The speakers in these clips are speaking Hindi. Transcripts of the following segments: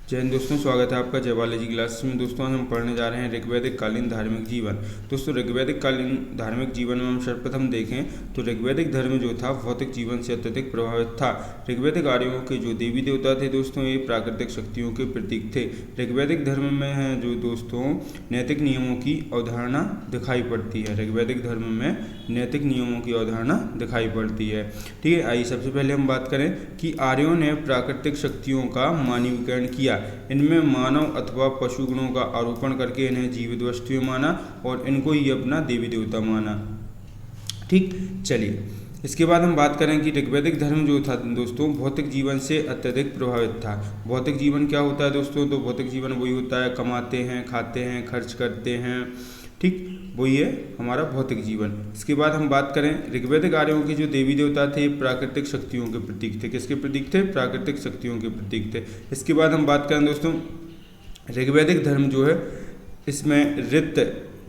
जय हिंद दोस्तों, स्वागत है आपका जय बालाजी क्लासेस में। दोस्तों आज हम पढ़ने जा रहे हैं ऋग्वैदिक कालीन धार्मिक जीवन। दोस्तों ऋग्वैदिक कालीन धार्मिक जीवन में हम सर्वप्रथम देखें तो ऋग्वैदिक धर्म जो था भौतिक जीवन से अत्यधिक प्रभावित था। ऋग्वैदिक आर्यों के जो देवी देवता थे दोस्तों, ये प्राकृतिक शक्तियों के प्रतीक थे। ऋग्वैदिक धर्म में है जो दोस्तों नैतिक नियमों की अवधारणा दिखाई पड़ती है। ऋग्वैदिक धर्म में नैतिक नियमों की अवधारणा दिखाई पड़ती है। ठीक है, आइए सबसे पहले हम बात करें कि आर्यों ने प्राकृतिक शक्तियों का मानवीकरण किया। इनमें मानव अथवा पशु गुणों का आरोपण करके इन्हें जीवित वस्तुएं माना और इनको ही अपना देवी देवता माना। ठीक, चलिए इसके बाद हम बात करें कि ऋग्वैदिक धर्म जो था दोस्तों भौतिक जीवन से अत्यधिक प्रभावित था। भौतिक जीवन क्या होता है दोस्तों? तो भौतिक जीवन वही होता है, कमाते हैं, खाते हैं, खर्च करते हैं। ठीक, वही है हमारा भौतिक जीवन। इसके बाद हम बात करें ऋग्वैदिक आर्यों के जो देवी देवता थे प्राकृतिक शक्तियों के प्रतीक थे। किसके प्रतीक थे? प्राकृतिक शक्तियों के प्रतीक थे। इसके बाद हम बात करें दोस्तों ऋग्वैदिक धर्म जो है इसमें ऋत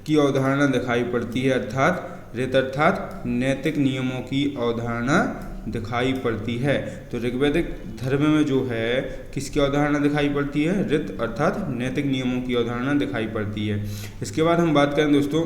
की अवधारणा दिखाई पड़ती है, अर्थात ऋत अर्थात नैतिक नियमों की अवधारणा दिखाई पड़ती है। तो ऋग्वैदिक धर्म में जो है किसकी अवधारणा दिखाई पड़ती है? ऋत अर्थात नैतिक नियमों की अवधारणा दिखाई पड़ती है। इसके बाद हम बात करें दोस्तों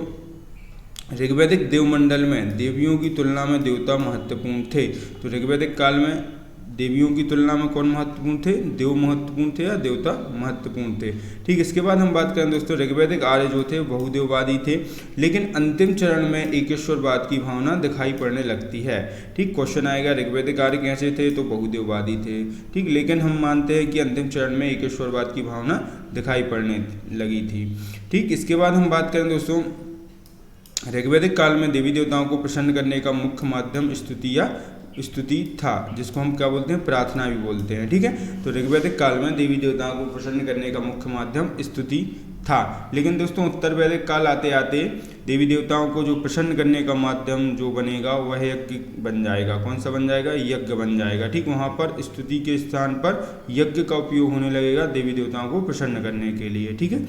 ऋग्वैदिक देवमंडल में देवियों की तुलना में देवता महत्वपूर्ण थे। तो ऋग्वैदिक काल में देवियों की तुलना में कौन महत्वपूर्ण थे? देव महत्वपूर्ण थे या देवता महत्वपूर्ण थे। ठीक, इसके बाद हम बात करें दोस्तों ऋग्वैदिक आर्य जो थे बहुदेववादी थे, लेकिन अंतिम चरण में एकेश्वरवाद की भावना दिखाई पड़ने लगती है। ठीक, क्वेश्चन आएगा ऋग्वैदिक आर्य कैसे थे? तो बहुदेववादी थे। ठीक, लेकिन हम मानते हैं कि अंतिम चरण में एकेश्वरवाद की भावना दिखाई पड़ने लगी थी। ठीक, इसके बाद हम बात करें दोस्तों ऋग्वैदिक काल में देवी देवताओं को प्रसन्न करने का मुख्य माध्यम स्तुति था, जिसको हम क्या बोलते हैं? प्रार्थना भी बोलते हैं। ठीक है, तो ऋग्वैदिक काल में देवी देवताओं को प्रसन्न करने का मुख्य माध्यम स्तुति था। लेकिन दोस्तों उत्तर वैदिक काल आते आते देवी देवताओं को जो प्रसन्न करने का माध्यम जो बनेगा वह यज्ञ बन जाएगा। कौन सा बन जाएगा? यज्ञ बन जाएगा। ठीक, वहाँ पर स्तुति के स्थान पर यज्ञ का उपयोग होने लगेगा देवी देवताओं को प्रसन्न करने के लिए। ठीक है,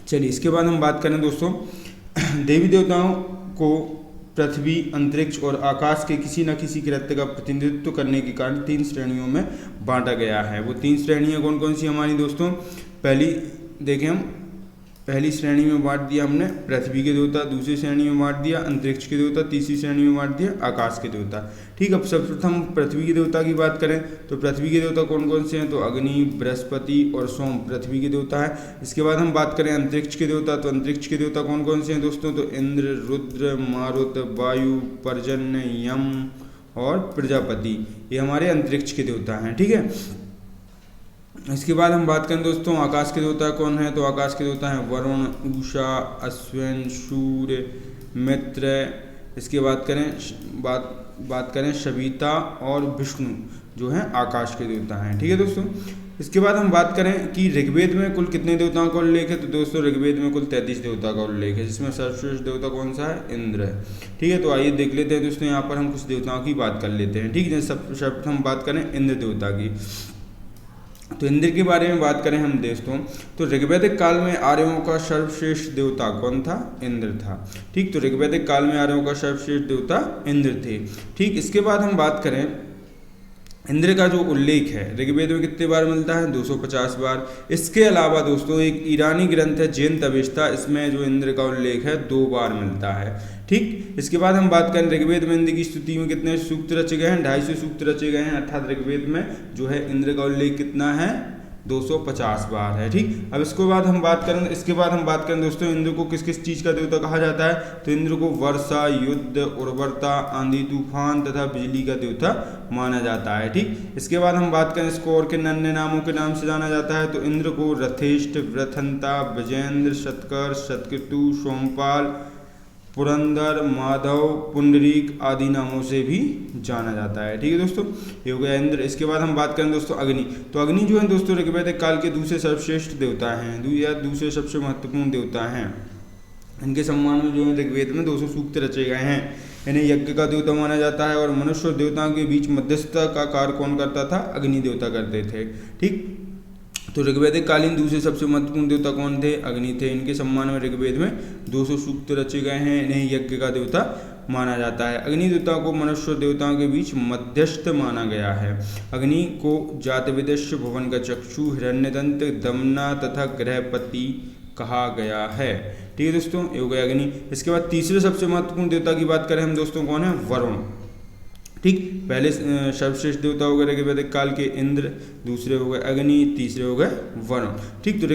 चलिए इसके बाद हम बात करें दोस्तों देवी देवताओं को पृथ्वी, अंतरिक्ष और आकाश के किसी न किसी कृत्य का प्रतिनिधित्व करने के कारण 3 श्रेणियों में बांटा गया है। वो 3 श्रेणियाँ कौन कौन सी हमारी दोस्तों? पहली देखें हम पहली श्रेणी में बांट दिया हमने पृथ्वी के देवता, दूसरी श्रेणी में बांट दिया अंतरिक्ष के देवता, तीसरी श्रेणी में बांट दिया आकाश के देवता। ठीक, अब सर्वप्रथम पृथ्वी के देवता की बात करें तो पृथ्वी के देवता कौन कौन से हैं? तो अग्नि, बृहस्पति और सोम पृथ्वी के देवता है। इसके बाद हम बात करें अंतरिक्ष के देवता, तो अंतरिक्ष के देवता कौन कौन से हैं दोस्तों? तो इंद्र, रुद्र, मारुत, वायु, पर्जन्य, यम और प्रजापति, ये हमारे अंतरिक्ष के देवता हैं। ठीक है, इसके बाद हम बात करें दोस्तों आकाश के देवता कौन है? तो आकाश के देवता हैं वरुण, उषा, अश्विन, सूर्य, मित्र। इसके बाद बात करें सविता और विष्णु जो हैं आकाश के देवता हैं। ठीक है दोस्तों, इसके बाद हम बात करें कि ऋग्वेद में कुल कितने देवताओं का उल्लेख है? तो दोस्तों ऋग्वेद में कुल 33 देवता का उल्लेख है, जिसमें सर्वश्रेष्ठ देवता कौन सा है? इंद्र है। ठीक है, तो आइए देख लेते हैं दोस्तों, यहाँ पर हम कुछ देवताओं की बात कर लेते हैं। ठीक है, सबसे हम बात करें इंद्र देवता की। तो इंद्र के बारे में बात करें हम दोस्तों तो ऋग्वैदिक काल में आर्यों का सर्वश्रेष्ठ देवता कौन था? इंद्र था। ठीक, तो ऋग्वैदिक काल में आर्यों का सर्वश्रेष्ठ देवता इंद्र थे। ठीक, इसके बाद हम बात करें इंद्र का जो उल्लेख है ऋग्वेद में कितने बार मिलता है? 250 बार। इसके अलावा दोस्तों एक ईरानी ग्रंथ है जैन तवेस्ता, इसमें जो इंद्र का उल्लेख है 2 बार मिलता है। ठीक, इसके बाद हम बात करें ऋग्वेद में इंद्र की स्तुति में कितने सूक्त रचे गए हैं? 250 सूक्त रचे गए हैं, अर्थात ऋग्वेद में जो है इंद्र का उल्लेख कितना है? 250 बार है। ठीक, अब इसके बाद हम बात करें दोस्तों इंद्र को किस किस चीज़ का देवता कहा जाता है? तो इंद्र को वर्षा, युद्ध, उर्वरता, आंधी तूफान तथा बिजली का देवता माना जाता है। ठीक, इसके बाद हम बात करें इसको और किन अन्य नामों के नाम से जाना जाता है? तो इंद्र को रथेष्ट, वृथंता, विजेंद्र, शतकर, शतकेतु, सोमपाल, पुरंदर, माधव, पुंडरीक आदि नामों से भी जाना जाता है। ठीक है दोस्तों, ये हो गया इंद्र। इसके बाद हम बात करें दोस्तों अग्नि, तो अग्नि जो है दोस्तों ऋग्वैदिक काल के दूसरे सर्वश्रेष्ठ देवता हैं या दूसरे सबसे महत्वपूर्ण देवता हैं। इनके सम्मान में जो है ऋग्वेद में 200 सूक्त रचे गए हैं। इन्हें यज्ञ का देवता माना जाता है और मनुष्य और देवताओं के बीच मध्यस्थता का कार्य कौन करता था? अग्नि देवता करते थे। ठीक, तो ऋग्वैदिक कालीन दूसरे सबसे महत्वपूर्ण देवता कौन थे? अग्नि थे। इनके सम्मान में ऋग्वेद में 200 सूक्त रचे गए हैं। इन्हें यज्ञ का देवता माना जाता है। अग्नि देवता को मनुष्य और देवताओं के बीच मध्यस्थ माना गया है। अग्नि को जातवेदस्य, भुवन का चक्षु, हिरण्यदंत, दमना तथा ग्रहपति कहा गया है। ठीक है दोस्तों, ये हो गया अग्नि। इसके बाद तीसरे सबसे महत्वपूर्ण देवता की बात करें हम दोस्तों, कौन है? वरुण। ठीक, पहले सर्वश्रेष्ठ देवता हो गए ऋग्वैदिक काल के इंद्र, दूसरे हो गए अग्नि, तीसरे हो गए वरुण। ठीक, तो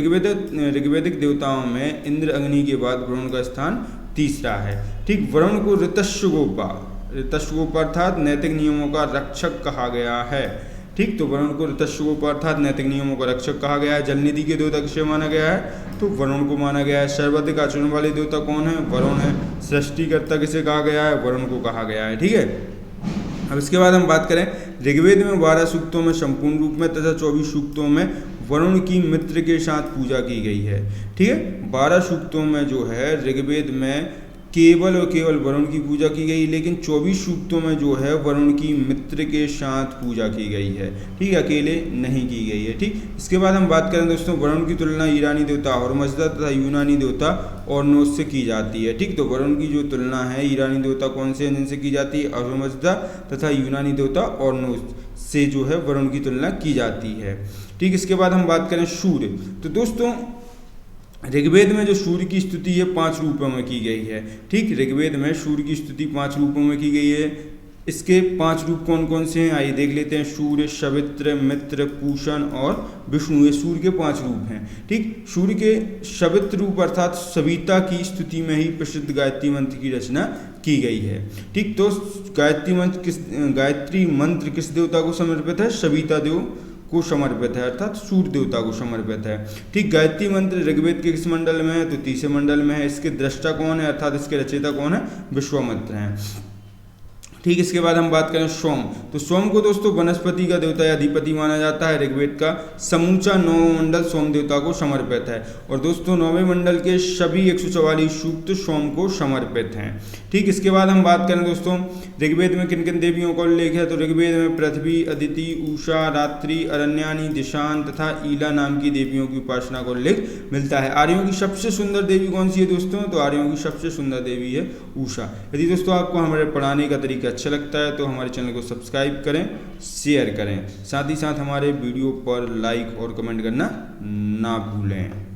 ऋग्वैदिक देवताओं में इंद्र अग्नि के बाद वरुण का स्थान तीसरा है। ठीक, वरुण को ऋतश्वगोपा अर्थात नैतिक नियमों का रक्षक कहा गया है। ठीक, तो वरुण को ऋतश्वगोपा अर्थात नैतिक नियमों का रक्षक कहा गया है। जलनिधि के देवता किसे माना गया है? तो वरुण को माना गया है। सर्वाधिक आचरण वाले देवता कौन है? वरुण है। सृष्टिकर्ता किसे कहा गया है? वरुण को कहा गया है। ठीक है, अब इसके बाद हम बात करें ऋग्वेद में 12 सूक्तों में संपूर्ण रूप में तथा 24 सूक्तों में वरुण की मित्र के साथ पूजा की गई है। ठीक है, 12 सूक्तों में जो है ऋग्वेद में केवल और केवल वरुण की पूजा की गई, लेकिन 24 सूक्तों में जो है वरुण की मित्र के साथ पूजा की गई है। ठीक है, अकेले नहीं की गई है। ठीक, इसके बाद हम बात करें दोस्तों, वरुण की तुलना ईरानी देवता हर्मज़दा तथा यूनानी देवता ओरनोस से की जाती है। ठीक, तो वरुण की जो तुलना है ईरानी देवता कौन से हैं जिनसे की जाती है? हर्मज़दा तथा यूनानी देवता ओरनोस से जो है वरुण की तुलना की जाती है। ठीक, इसके बाद हम बात करें सूर्य, तो दोस्तों ऋग्वेद में जो सूर्य की स्तुति है 5 रूपों में की गई है। ठीक, ऋग्वेद में सूर्य की स्तुति 5 रूपों में की गई है। इसके 5 रूप कौन कौन से हैं आइए देख लेते हैं। सूर्य, सवित्र, मित्र, पूषण और विष्णु, ये सूर्य के 5 रूप हैं। ठीक, सूर्य के सवित्र रूप अर्थात सविता की स्तुति में ही प्रसिद्ध गायत्री मंत्र की रचना की गई है। ठीक, तो गायत्री मंत्र किस देवता को समर्पित है? सविता देव को समर्पित है, अर्थात सूर्य देवता को समर्पित है। ठीक, गायत्री मंत्र ऋग्वेद के किस मंडल में है? तो तीसरे मंडल में है। इसके दृष्टा कौन है अर्थात इसके रचयिता कौन है? विश्वामित्र हैं। ठीक, इसके बाद हम बात करें सोम, तो सोम को दोस्तों वनस्पति का देवता या अधिपति माना जाता है। ऋग्वेद का समूचा 9वां मंडल सोम देवता को समर्पित है और दोस्तों 9वें मंडल के सभी 144 सूक्त सोम को समर्पित हैं। ठीक, इसके बाद हम बात करें दोस्तों ऋग्वेद में किन किन देवियों का उल्लेख है? तो ऋग्वेद में पृथ्वी, अदिति, उषा, रात्रि, अरण्यानी, दिशान तथा ईला नाम की देवियों की उपासना का उल्लेख मिलता है। आर्यों की सबसे सुंदर देवी कौन सी है दोस्तों? तो आर्यों की सबसे सुंदर देवी है उषा। यदि दोस्तों आपको हमारे पढ़ाने का तरीका अच्छा लगता है तो हमारे चैनल को सब्सक्राइब करें, शेयर करें, साथ ही साथ हमारे वीडियो पर लाइक और कमेंट करना ना भूलें।